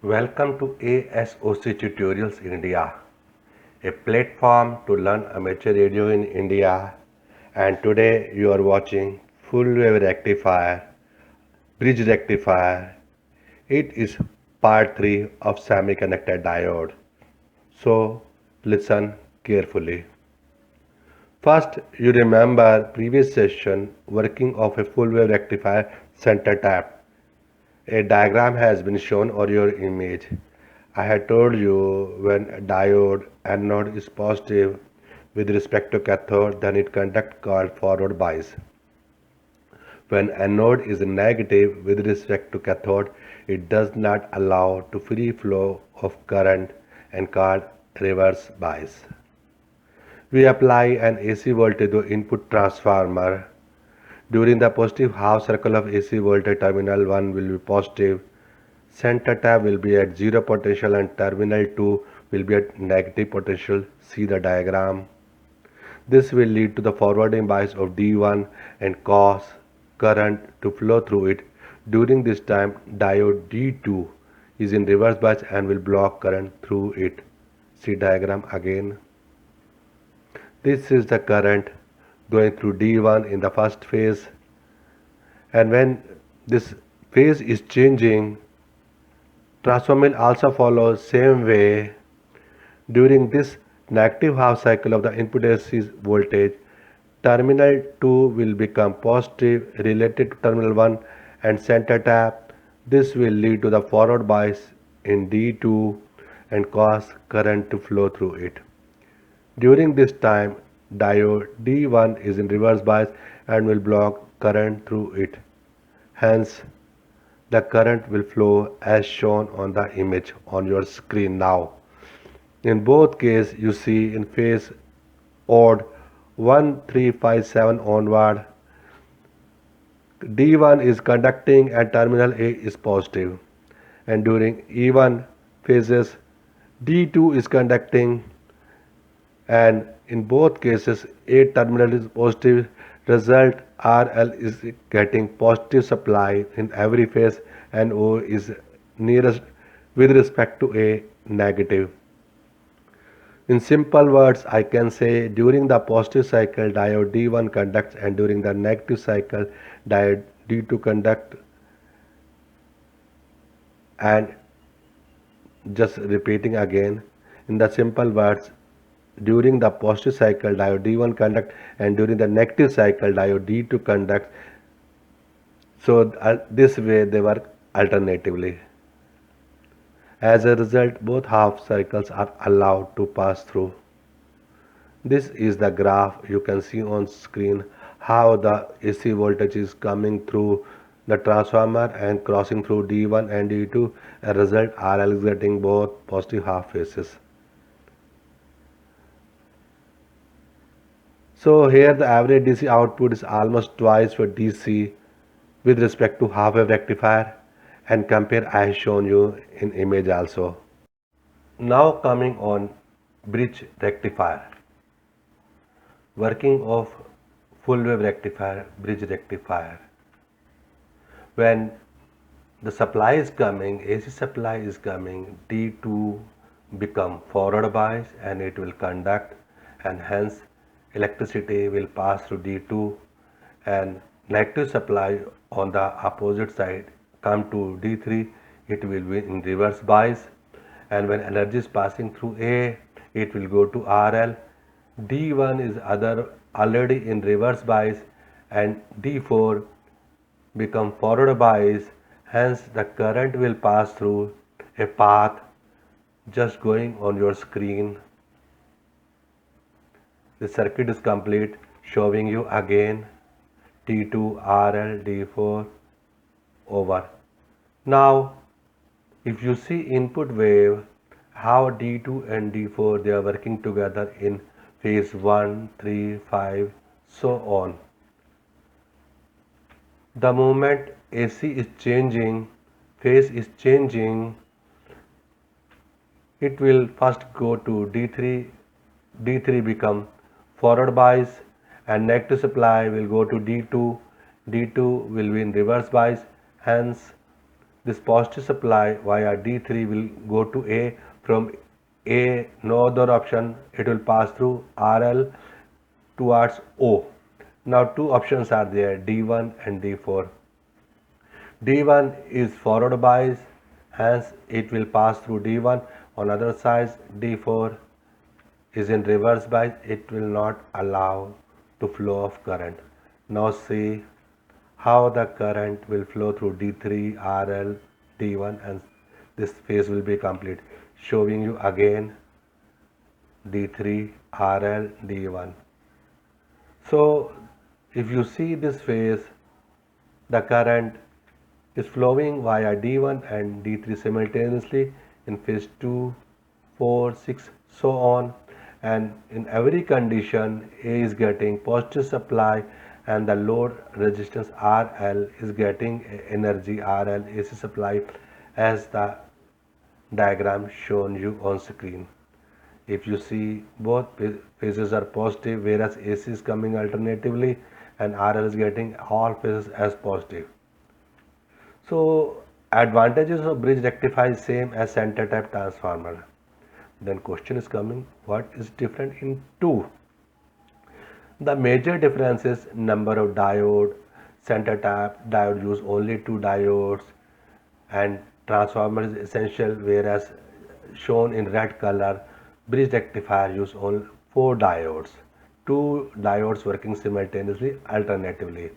Welcome to ASOC Tutorials India, a platform to learn amateur radio in India. And today you are watching full wave rectifier, bridge rectifier. It is part 3 of semiconductor diode. So listen carefully. First, you remember previous session working of a full wave rectifier center tap. A diagram has been shown on your image. I had told you when a diode anode is positive with respect to cathode, then it conduct called forward bias. When anode is negative with respect to cathode, it does not allow to free flow of current and called reverse bias. We apply an AC voltage to input transformer. During the positive half circle of AC voltage, terminal 1 will be positive, center tap will be at 0 potential and terminal 2 will be at negative potential. See the diagram. This will lead to the forwarding bias of D1 and cause current to flow through it. During this time, diode D2 is in reverse bias and will block current through it. See diagram again. This is the current going through D1 in the first phase, and when this phase is changing, transformer also follows same way. During this negative half cycle of the input AC voltage, terminal 2 will become positive related to terminal 1 and center tap. This will lead to the forward bias in D2 and cause current to flow through it. During this time, diode D1 is in reverse bias and will block current through it. Hence, the current will flow as shown on the image on your screen now. In both cases, you see in phase odd 1, 3, 5, 7 onward, D1 is conducting and terminal A is positive. And during even phases, D2 is conducting, and in both cases A terminal is positive. Result RL is getting positive supply in every phase and O is nearest with respect to A negative. In simple words, I can say during the positive cycle diode D1 conducts and during the negative cycle diode D2 conduct. And just repeating again, in the simple words, during the positive cycle diode D1 conduct and during the negative cycle diode D2 conduct. So this way they work alternatively. As a result, both half cycles are allowed to pass through. This is the graph. You can see on screen how the AC voltage is coming through the transformer and crossing through D1 and D2. As a result, RL is getting both positive half phases. So here the average DC output is almost twice for DC with respect to half wave rectifier, and compare as shown you in image also. Now coming on bridge rectifier. Working of full wave rectifier, bridge rectifier. When the supply is coming, AC supply is coming, D2 become forward bias and it will conduct, and hence electricity will pass through D2, and negative supply on the opposite side come to D3, it will be in reverse bias, and when energy is passing through A, it will go to RL. D1 is already in reverse bias and D4 become forward bias, hence the current will pass through a path just going on your screen. The circuit is complete, showing you again T2, RL, D4 over. Now if you see input wave, how D2 and D4 they are working together in phase 1, 3, 5, so on. The moment AC is changing, phase is changing, it will first go to D3, D3 become forward bias, and negative supply will go to D2, D2 will be in reverse bias, hence This positive supply via D3 will go to A. From A, no other option, it will pass through RL towards O. Now two options are there, D1 and D4. D1 is forward bias, hence it will pass through D1. On other side, D4 is in reverse bias, it will not allow to flow of current. Now see how the current will flow through D3, RL, D1, and this phase will be complete. Showing you again D3, RL, D1. So if you see this phase, the current is flowing via D1 and D3 simultaneously in phase 2, 4, 6, so on, and in every condition A is getting positive supply and the load resistance RL is getting energy RL AC supply as the diagram shown you on screen. If you see, both phases are positive, whereas AC is coming alternatively and RL is getting all phases as positive. So advantages of bridge rectifier is same as center tap transformer. Then question is coming, what is different in two? The major difference is number of diode. Center tap diode use only two diodes and transformer is essential, whereas shown in red color, bridge rectifier use only four diodes. Two diodes working simultaneously alternatively.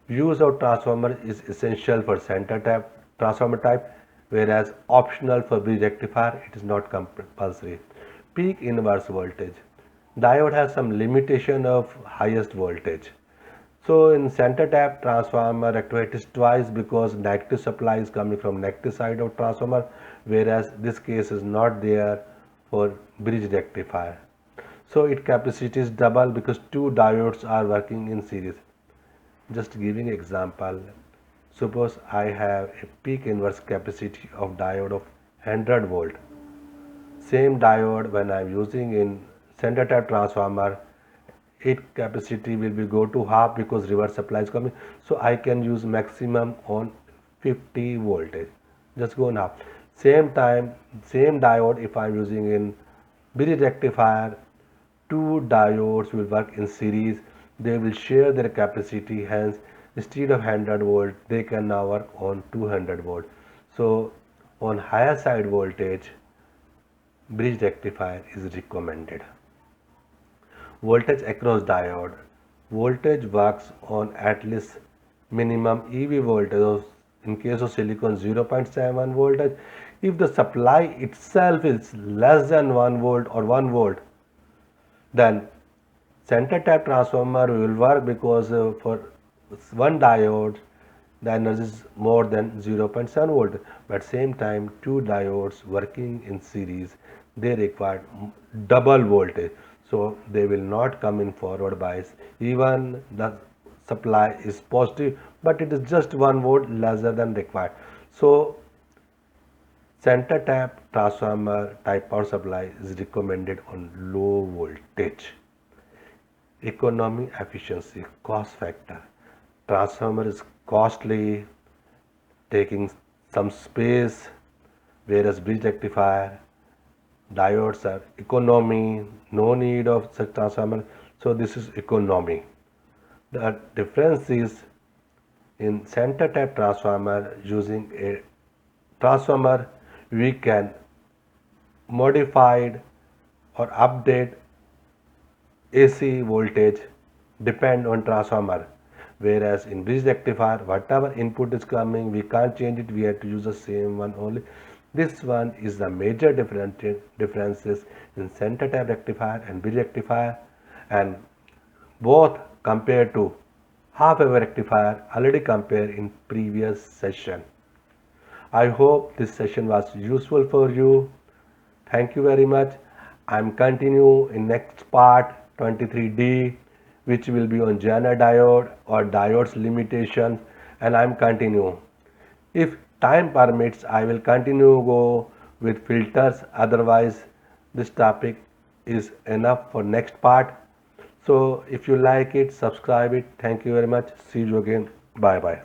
Use of transformer is essential for center tap transformer type, whereas optional for bridge rectifier, it is not compulsory. Peak inverse voltage. Diode has some limitation of highest voltage. So in center tap transformer rectifier, it is twice because negative supply is coming from negative side of transformer, whereas this case is not there for bridge rectifier. So its capacity is double because two diodes are working in series. Just giving example, suppose I have a peak inverse capacity of diode of 100 volt. Same diode when I am using in center tap transformer, its capacity will be go to half because reverse supply is coming. So I can use maximum on 50 voltage. Just go now. Same time, same diode if I am using in bridge rectifier, two diodes will work in series. They will share their capacity, hence instead of 100 volt they can now work on 200 volt. So on higher side voltage, bridge rectifier is recommended. Voltage across diode. Voltage works on at least minimum EV voltage. In case of silicon, 0.7 voltage. If the supply itself is less than 1 volt or 1 volt, then center tap transformer will work because for one diode the energy is more than 0.7 volt, but same time two diodes working in series, they require double voltage, so they will not come in forward bias even the supply is positive, but it is just 1 volt lesser than required. So center tap transformer type power supply is recommended on low voltage. Economy, efficiency, cost factor. Transformer is costly, taking some space, whereas bridge rectifier, diodes are economy, no need of such transformer. So this is economy. The difference is in center tap transformer, using a transformer we can modify or update AC voltage depend on transformer, whereas in bridge rectifier whatever input is coming we can't change it, we have to use the same one only. This one is the major differences in center tap rectifier and bridge rectifier, and both compared to half wave rectifier already compared in previous session. I hope this session was useful for you. Thank you very much. I am continue in next part 23D, which will be on Zener diode or diodes limitations, and I am continue. If time permits, I will continue go with filters. Otherwise, this topic is enough for next part. So if you like it, subscribe it. Thank you very much. See you again. Bye bye.